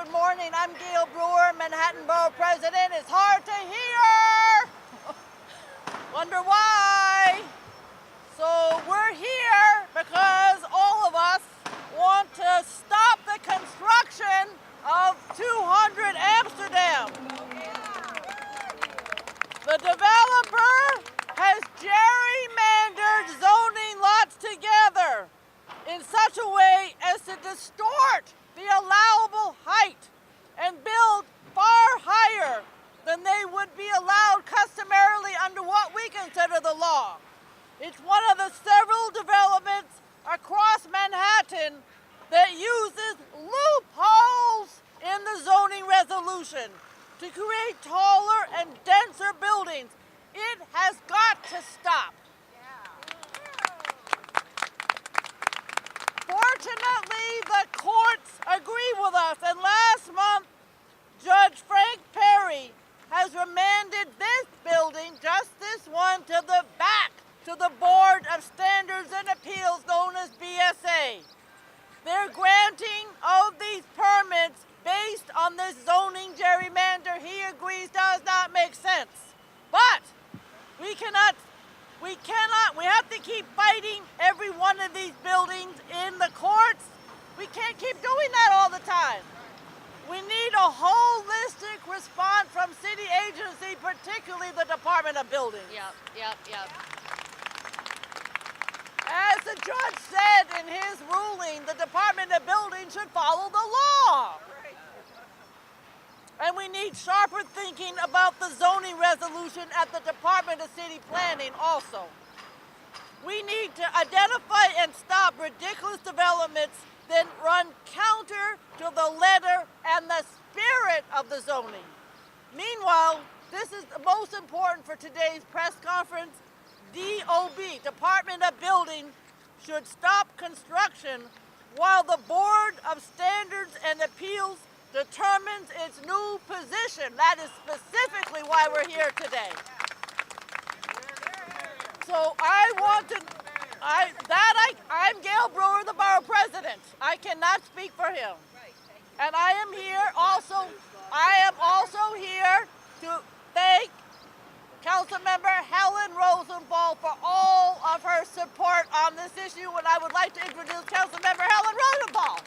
Good morning. I'm Gale Brewer, Manhattan Borough President. It's hard to hear. Wonder why? So we're here because all of us want to stop the construction of 200 Amsterdam. The developer has gerrymandered zoning lots together in such a way as to distort the allowable height and build far higher than they would be allowed customarily under what we consider the law. It's one of the several developments across Manhattan that uses loopholes in the zoning resolution to create taller and denser buildings. It has got to stop. Fortunately, the courts agree with us, and last month, Judge Frank Perry has remanded this building, just this one, to the back, to the Board of Standards and Appeals, known as BSA. Their granting of these permits based on this zoning gerrymander, he agrees, does not make sense. But we have to keep fighting every one of these buildings in the courts. We can't keep doing that all the time. We need a holistic response from city agency, particularly the Department of Buildings. Yep. As the judge said in his ruling, the Department of Buildings should follow the law. And we need sharper thinking about the zoning resolution at the Department of City Planning also. We need to identify and stop ridiculous developments that run counter to the letter and the spirit of the zoning. Meanwhile, this is the most important for today's press conference. DOB, Department of Building, should stop construction while the Board of Standards and Appeals determines its new position. That is specifically why we're here today. So I'm Gale Brewer, the Borough President. I cannot speak for him. And I am also here to thank Councilmember Helen Rosenthal for all of her support on this issue, and I would like to introduce Councilmember Helen Rosenthal.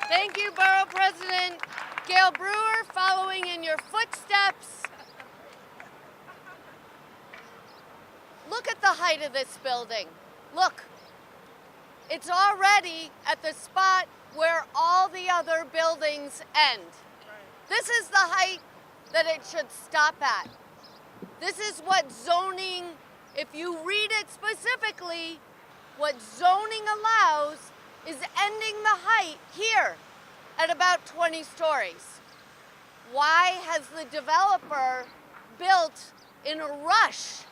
Thank you, Borough President Gale Brewer, following in your footsteps. Look at the height of this building. Look, it's already at the spot where all the other buildings end. This is the height that it should stop at. This is what zoning, if you read it specifically, what zoning allows is ending the height here at about 20 stories. Why has the developer built in a rush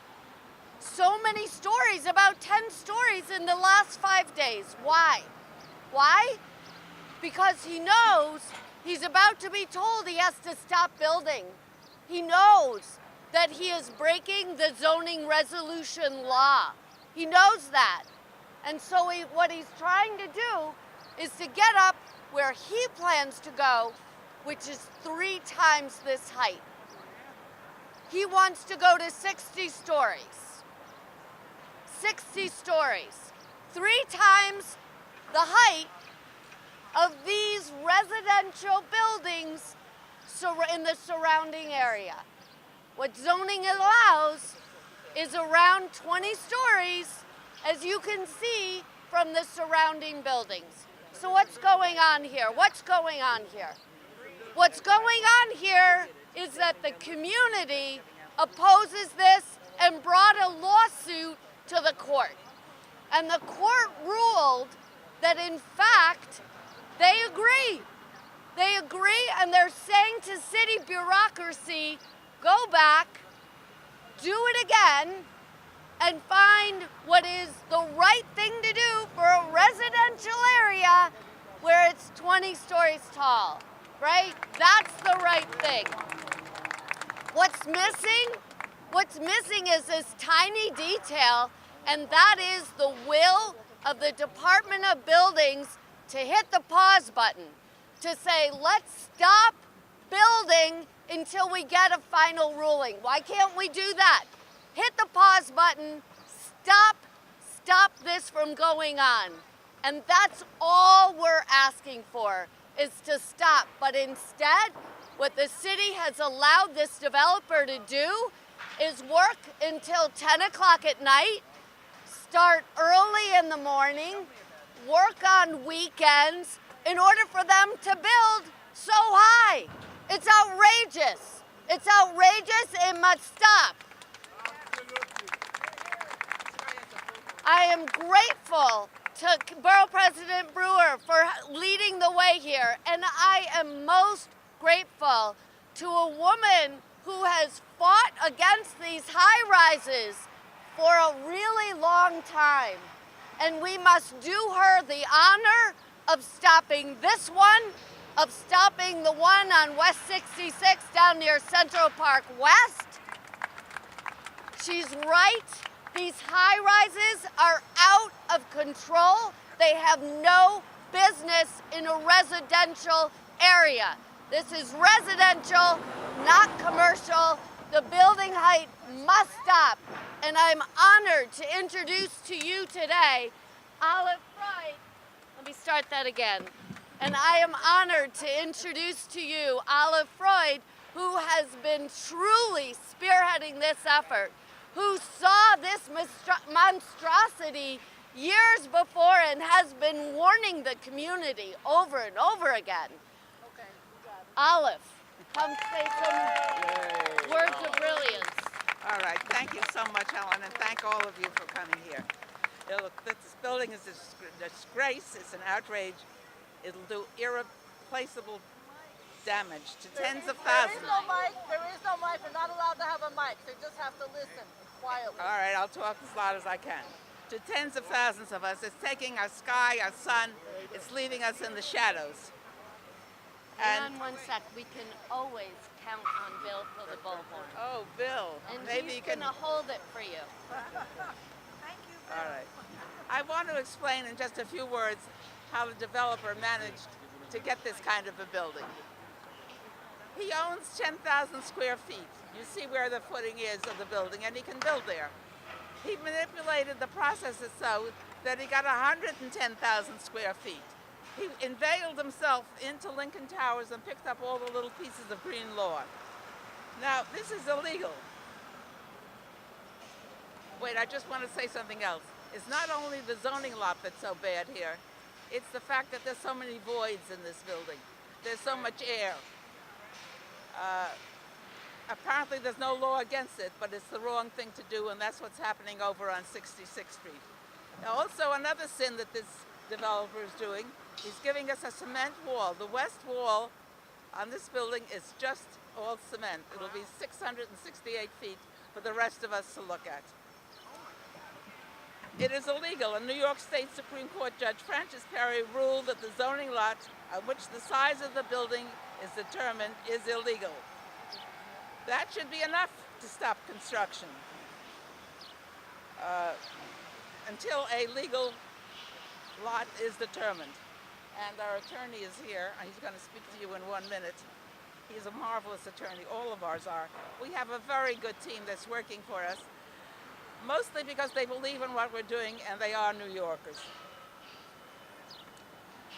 so many stories, about 10 stories in the last 5 days? Why? Why? Because he knows he's about to be told he has to stop building. He knows that he is breaking the zoning resolution law. He knows that. And so what he's trying to do is to get up where he plans to go, which is 3 times this height. He wants to go to 60 stories. 60 stories. 3 times the height of these residential buildings in the surrounding area. What zoning allows is around 20 stories, as you can see from the surrounding buildings. So what's going on here? What's going on here? What's going on here is that the community opposes this and brought a lawsuit to the court. And the court ruled that in fact, they agree. They agree, and they're saying to city bureaucracy, go back, do it again, and find what is the right thing to do for a residential area where it's 20 stories tall, right? That's the right thing. What's missing? What's missing is this tiny detail, and that is the will of the Department of Buildings to hit the pause button. to say, let's stop building until we get a final ruling. Why can't we do that? Hit the pause button, stop this from going on. And that's all we're asking for, is to stop. But instead, what the city has allowed this developer to do is work until 10 o'clock at night, start early in the morning, work on weekends in order for them to build so high. It's outrageous. It's outrageous. It must stop. I am grateful to Borough President Brewer for leading the way here, and I am most grateful to a woman who has fought against these high rises for a really long time. And we must do her the honor of stopping this one, of stopping the one on West 66 down near Central Park West. She's right. These high rises are out of control. They have no business in a residential area. This is residential, not commercial. The building height must stop. And I'm honored to introduce to you today Olive Freud. Let me start that again. And I am honored to introduce to you Olive Freud, who has been truly spearheading this effort, who saw this monstrosity years before and has been warning the community over and over again. Okay, you got it. Olive, come say some words of brilliance. All right, thank you so much, Helen, and thank all of you for coming here. Look, this building is a disgrace, it's an outrage. It'll do irreplaceable damage to tens of thousands. There is no mic. We're not allowed to have a mic. They just have to listen quietly. All right, I'll talk as loud as I can. To tens of thousands of us, it's taking our sky, our sun, it's leaving us in the shadows. Hang on one sec. We can always count on Bill for the bullhorn. Oh, Bill, And maybe you he's can. gonna hold it for you. All right. I want to explain in just a few words how the developer managed to get this kind of a building. He owns 10,000 square feet. You see where the footing is of the building, and he can build there. He manipulated the processes so that he got 110,000 square feet. He inveigled himself into Lincoln Towers and picked up all the little pieces of green lawn. Now, this is illegal. Wait, I just want to say something else. It's not only the zoning lot that's so bad here, it's the fact that there's so many voids in this building. There's so much air. Apparently there's no law against it, but it's the wrong thing to do, and that's what's happening over on 66th Street. Now, also, another sin that this developer is doing, he's giving us a cement wall. The west wall on this building is just all cement. It'll be 668 feet for the rest of us to look at. It is illegal. A New York State Supreme Court Judge Francis Perry ruled that the zoning lot on which the size of the building is determined is illegal. That should be enough to stop construction until a legal lot is determined. And our attorney is here. He's going to speak to you in 1 minute. He's a marvelous attorney. All of ours are. We have a very good team that's working for us, mostly because they believe in what we're doing, and they are New Yorkers.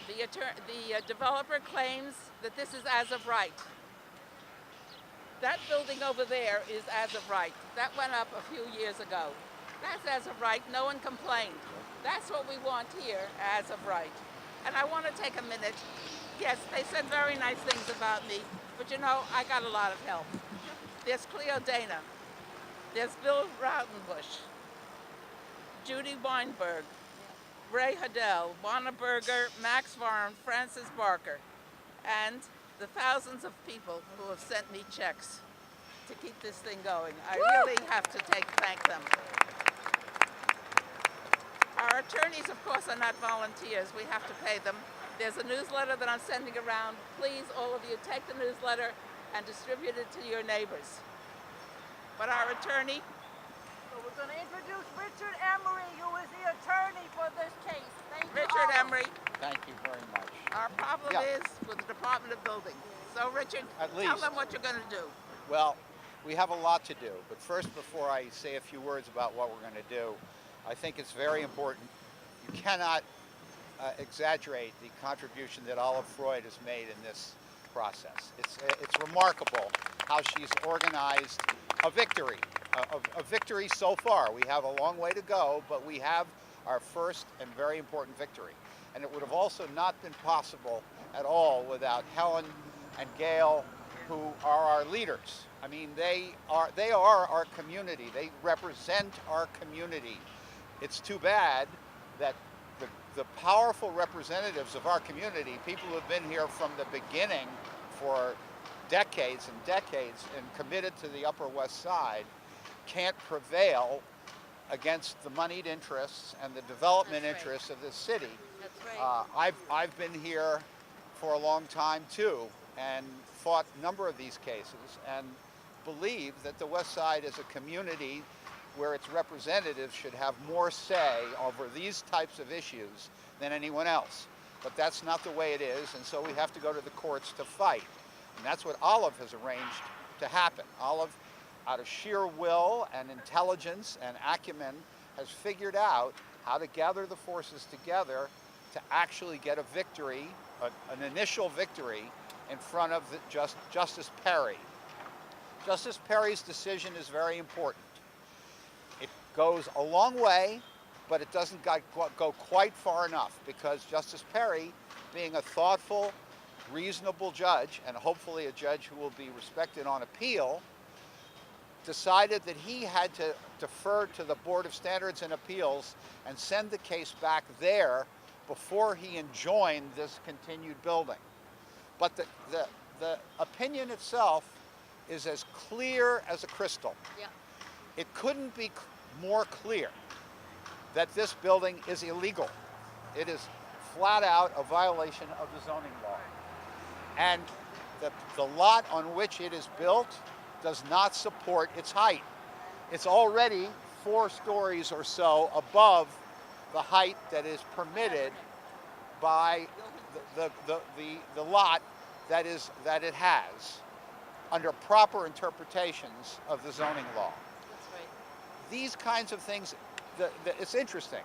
The developer claims that this is as of right. That building over there is as of right. That went up a few years ago. That's as of right. No one complained. That's what we want here, as of right. And I want to take a minute. Yes, they said very nice things about me, but you know, I got a lot of help. There's Cleo Dana. There's Bill Rautenbush, Judy Weinberg, Ray Haddell, Wanna Berger, Max Varn, Francis Barker, and the thousands of people who have sent me checks to keep this thing going. I really have to thank them. Our attorneys, of course, are not volunteers. We have to pay them. There's a newsletter that I'm sending around. Please, all of you, take the newsletter and distribute it to your neighbors. But our attorney So we're going to introduce Richard Emery, who is the attorney for this case. Thank you, Richard Olive. Emery, Thank you very much. our problem is with the Department of Buildings. So Richard, At tell least. them what you're going to do. Well, we have a lot to do, but first, before I say a few words about what we're going to do, I think it's very important. You cannot exaggerate the contribution that Olive Freud has made in this process. It's remarkable how she's organized a victory, a victory so far. We have a long way to go, but we have our first and very important victory. And it would have also not been possible at all without Helen and Gale, who are our leaders. I mean, they are our community. They represent our community. It's too bad that the powerful representatives of our community, people who have been here from the beginning for decades and decades and committed to the Upper West Side, can't prevail against the moneyed interests and the development That's right. interests of this city. That's right. I've been here for a long time too, and fought a number of these cases, and believe that the West Side is a community where its representatives should have more say over these types of issues than anyone else. But that's not the way it is, and so we have to go to the courts to fight. And that's what Olive has arranged to happen. Olive, out of sheer will and intelligence and acumen, has figured out how to gather the forces together to actually get a victory, an initial victory, in front of Justice Perry. Justice Perry's decision is very important. It goes a long way, but it doesn't go quite far enough, because Justice Perry, being a thoughtful, reasonable judge, and hopefully a judge who will be respected on appeal, decided that he had to defer to the Board of Standards and Appeals and send the case back there before he enjoined this continued building. But the opinion itself is as clear as a crystal. Yeah. It couldn't be more clear that this building is illegal. It is flat out a violation of the zoning law. And the lot on which it is built does not support its height. It's already 4 stories or so above the height that is permitted by the lot that it has under proper interpretations of the zoning law. That's right. These kinds of things, it's interesting.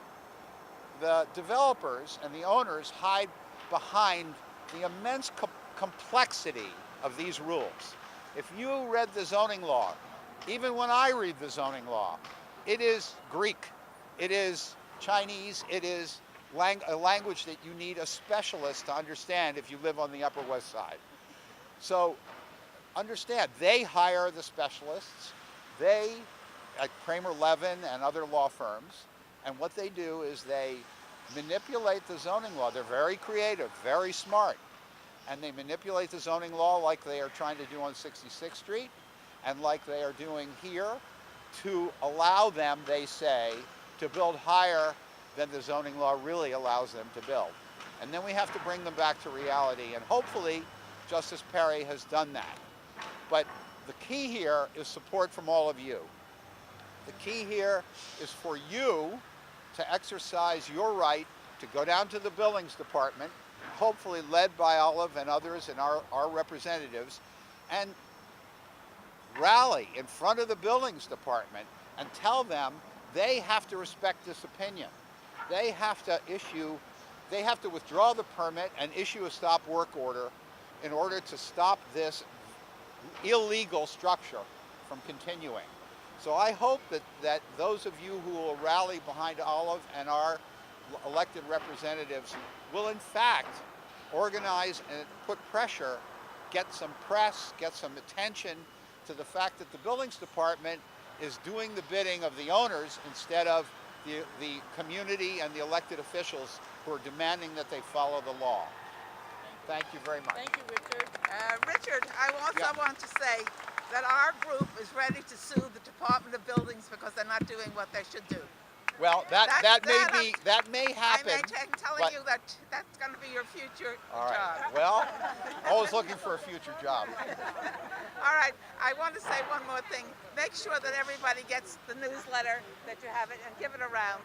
The developers and the owners hide behind the immense complexity of these rules. If you read the zoning law, even when I read the zoning law, it is Greek, it is Chinese, it is a language that you need a specialist to understand if you live on the Upper West Side. So understand, they hire the specialists, they, like Kramer Levin and other law firms, and what they do is they manipulate the zoning law. They're very creative, very smart, and they manipulate the zoning law like they are trying to do on 66th Street and like they are doing here to allow them, they say, to build higher than the zoning law really allows them to build. And then we have to bring them back to reality, and hopefully Justice Perry has done that. But the key here is support from all of you. The key here is for you to exercise your right to go down to the buildings department, hopefully led by Olive and others and our representatives, and rally in front of the buildings department and tell them they have to respect this opinion. They have to withdraw the permit and issue a stop work order in order to stop this illegal structure from continuing. So I hope that those of you who will rally behind Olive and our elected representatives will in fact organize and put pressure, get some press, get some attention to the fact that the buildings department is doing the bidding of the owners instead of the community and the elected officials who are demanding that they follow the law. Thank you very much. Thank you, Richard. Richard, I also want to say that our group is ready to sue the Department of Buildings because they're not doing what they should do. Well, that may happen. I'm telling but- you that that's going to be your future All right. job. Well, always looking for a future job. All right. I want to say one more thing. Make sure that everybody gets the newsletter, that you have it, and give it around.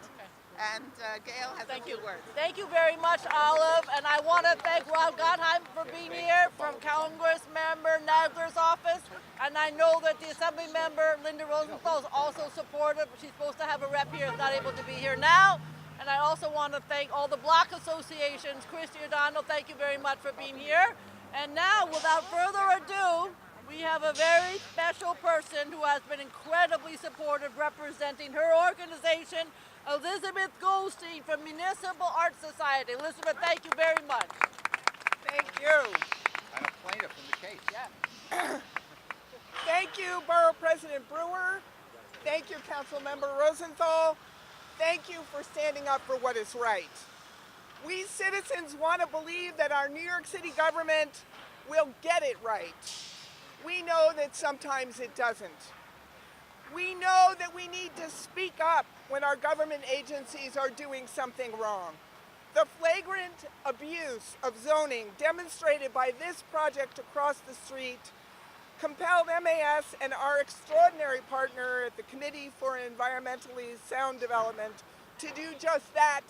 And Gale has a few words. Thank you very much, Olive. And I want to thank Rob Gottheim for being here from Congress member Nadler's office. And I know that the Assembly member, Linda Rosenthal, is also supportive. She's supposed to have a rep here, is not able to be here now. And I also want to thank all the block associations. Christy O'Donnell, thank you very much for being here. And now, without further ado, we have a very special person who has been incredibly supportive representing her organization, Elizabeth Goldstein from Municipal Art Society. Elizabeth, thank you very much. Thank you. I'm a plaintiff in the case. Yeah. Thank you, Borough President Brewer. Thank you, Councilmember Rosenthal. Thank you for standing up for what is right. We citizens want to believe that our New York City government will get it right. We know that sometimes it doesn't. We know that we need to speak up when our government agencies are doing something wrong. The flagrant abuse of zoning demonstrated by this project across the street compelled MAS and our extraordinary partner at the Committee for Environmentally Sound Development to do just that,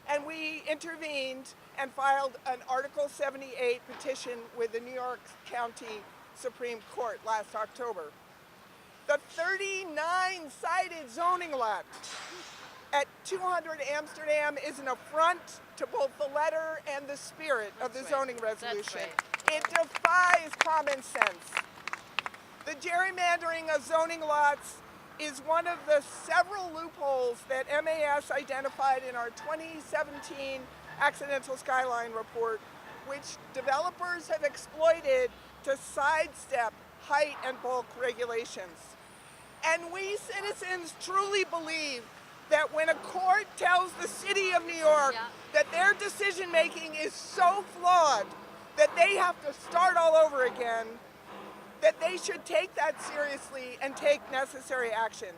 and we intervened and filed an Article 78 petition with the New York County Supreme Court last October. The 39-sided zoning lot at 200 Amsterdam is an affront to both the letter and the spirit of the zoning resolution. It defies common sense. The gerrymandering of zoning lots is one of the several loopholes that MAS identified in our 2017 Accidental Skyline Report, which developers have exploited to sidestep height and bulk regulations. And we citizens truly believe that when a court tells the city of New York that their decision making is so flawed that they have to start all over again, that they should take that seriously and take necessary action.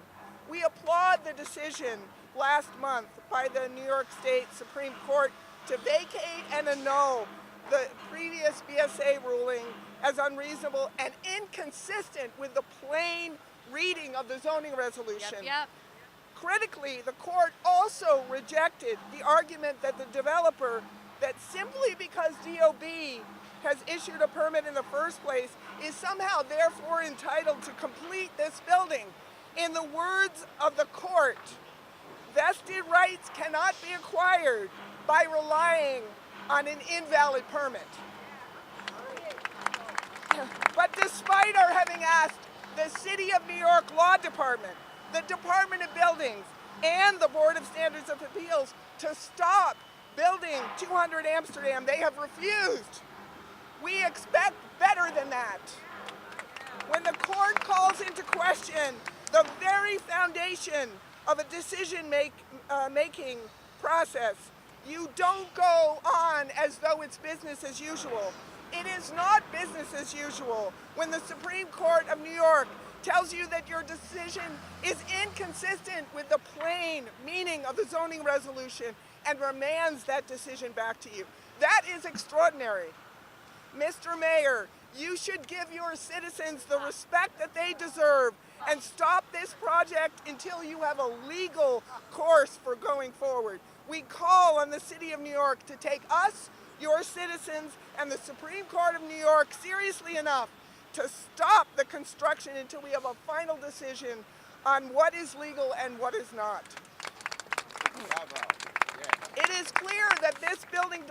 We applaud the decision last month by the New York State Supreme Court to vacate and annul the previous BSA ruling as unreasonable and inconsistent with the plain reading of the zoning resolution. Critically, the court also rejected the argument that the developer, that simply because DOB has issued a permit in the first place, is somehow therefore entitled to complete this building. In the words of the court, vested rights cannot be acquired by relying on an invalid permit. But despite our having asked the City of New York Law Department, the Department of Buildings, and the Board of Standards of Appeals to stop building 200 Amsterdam, they have refused. We expect better than that. When the court calls into question the very foundation of a decision-making process, you don't go on as though it's business as usual. It is not business as usual when the Supreme Court of New York tells you that your decision is inconsistent with the plain meaning of the zoning resolution and remands that decision back to you. That is extraordinary. Mr. Mayor, you should give your citizens the respect that they deserve and stop this project until you have a legal course for going forward. We call on the City of New York to take us, your citizens, and the Supreme Court of New York seriously enough to stop the construction until we have a final decision on what is legal and what is not. It is clear that this building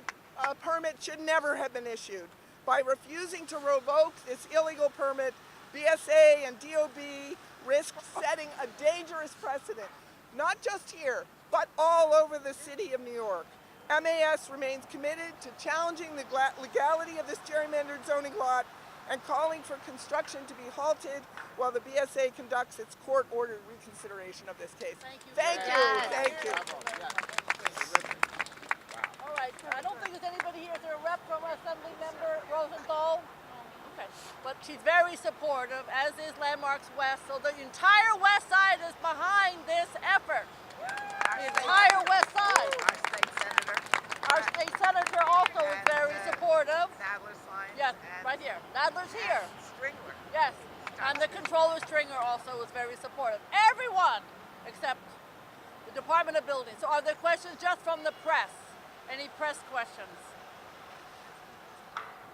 permit should never have been issued. By refusing to revoke this illegal permit, BSA and DOB risk setting a dangerous precedent, not just here, but all over the City of New York. MAS remains committed to challenging the legality of this gerrymandered zoning lot and calling for construction to be halted while the BSA conducts its court-ordered reconsideration of this case. Thank you. Thank you. All right, I don't think there's anybody here. Is there a rep from Assembly Member Rosenthal? Okay, but she's very supportive, as is Landmarks West, so the entire west side is behind this effort. the entire west side. Our state senator. Our state senator also is very supportive. Nadler signs. Yes, and, right here. Nadler's here. and Stringler. Yes. And the controller Stringer also was very supportive. Everyone except the Department of Buildings. So are there questions just from the press? Any press questions?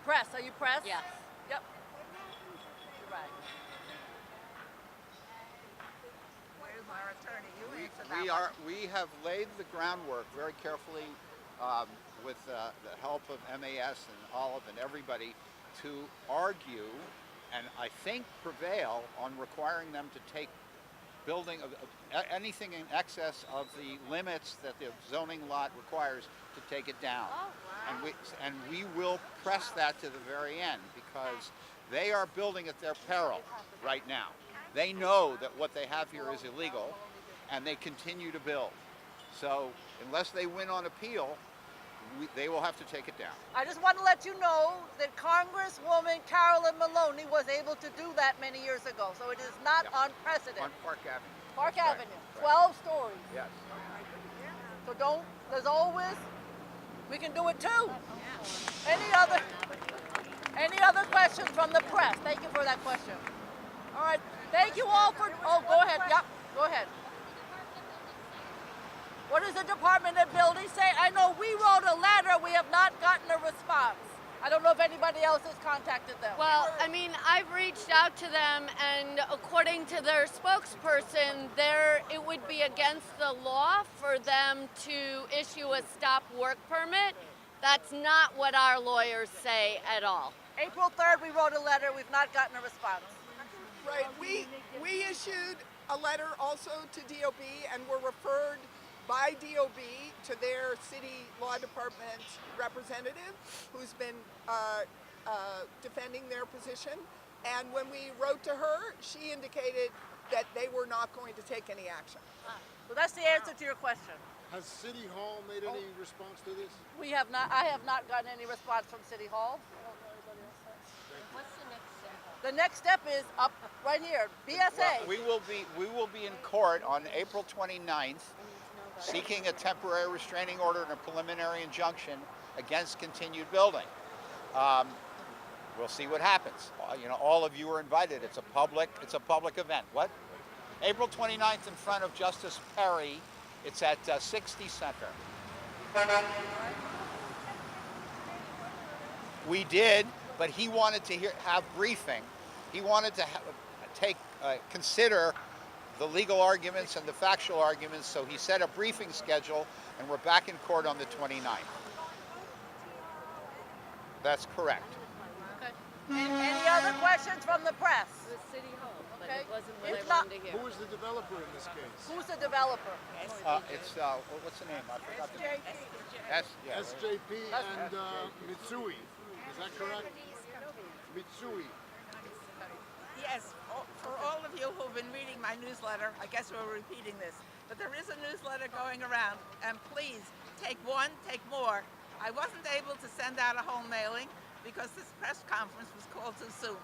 Press, are you press? Yes. Yep. You're right. Where's our attorney? You answer that one. We have laid the groundwork very carefully with the help of MAS and Olive and everybody to argue and I think prevail on requiring them to take building anything in excess of the limits that the zoning lot requires to take it down. Oh, wow. And we will press that to the very end because they are building at their peril right now. They know that what they have here is illegal and they continue to build. So unless they win on appeal, they will have to take it down. I just want to let you know that Congresswoman Carolyn Maloney was able to do that many years ago. So it is not unprecedented. On Park Avenue. Park That's Avenue, right. 12 stories. Yes. So don't, there's always, we can do it too. Any other questions from the press? Thank you for that question. All right, thank you all for, oh, go ahead, yep, go ahead. What does the Department of Buildings say? I know we wrote a letter, we have not gotten a response. I don't know if anybody else has contacted them. Well, I mean, I've reached out to them, and according to their spokesperson, it would be against the law for them to issue a stop work permit. That's not what our lawyers say at all. April 3rd, we wrote a letter, we've not gotten a response. Right, we issued a letter also to DOB and were referred by DOB to their city law department representative who's been defending their position. And when we wrote to her, she indicated that they were not going to take any action. So that's the answer to your question. Has City Hall made any response to this? We have not, I have not gotten any response from City Hall. What's the next step? The next step is up right here, BSA. Well, we will be in court on April 29th seeking a temporary restraining order and a preliminary injunction against continued building. We'll see what happens. You know, all of you are invited. It's a public event. What? April 29th in front of Justice Perry. It's at 60 Center. We did, but he wanted to have briefing. He wanted to consider the legal arguments and the factual arguments, so he set a briefing schedule, and we're back in court on the 29th. That's correct. Okay. Any other questions from the press? It was City Hall, but Okay. it wasn't what If I not- wanted to hear. Who is the developer in this case? Who's the developer? It's what's the name? I forgot the name. Yeah. SJP and Mitsui. Is that correct? Mitsui. Yes, for all of you who've been reading my newsletter, I guess we're repeating this, but there is a newsletter going around, and please, take one, take more. I wasn't able to send out a whole mailing because this press conference was called too soon.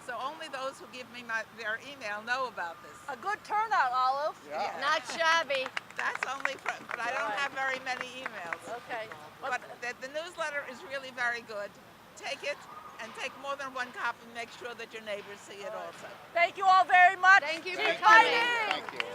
So only those who give me their email know about this. A good turnout, Olive. Yeah. Not shabby. That's only, but I don't have very many emails. Okay. But the newsletter is really very good. Take it and take more than one copy. Make sure that your neighbors see it also. Thank you all very much. Thank you Keep for coming. fighting. Thank you.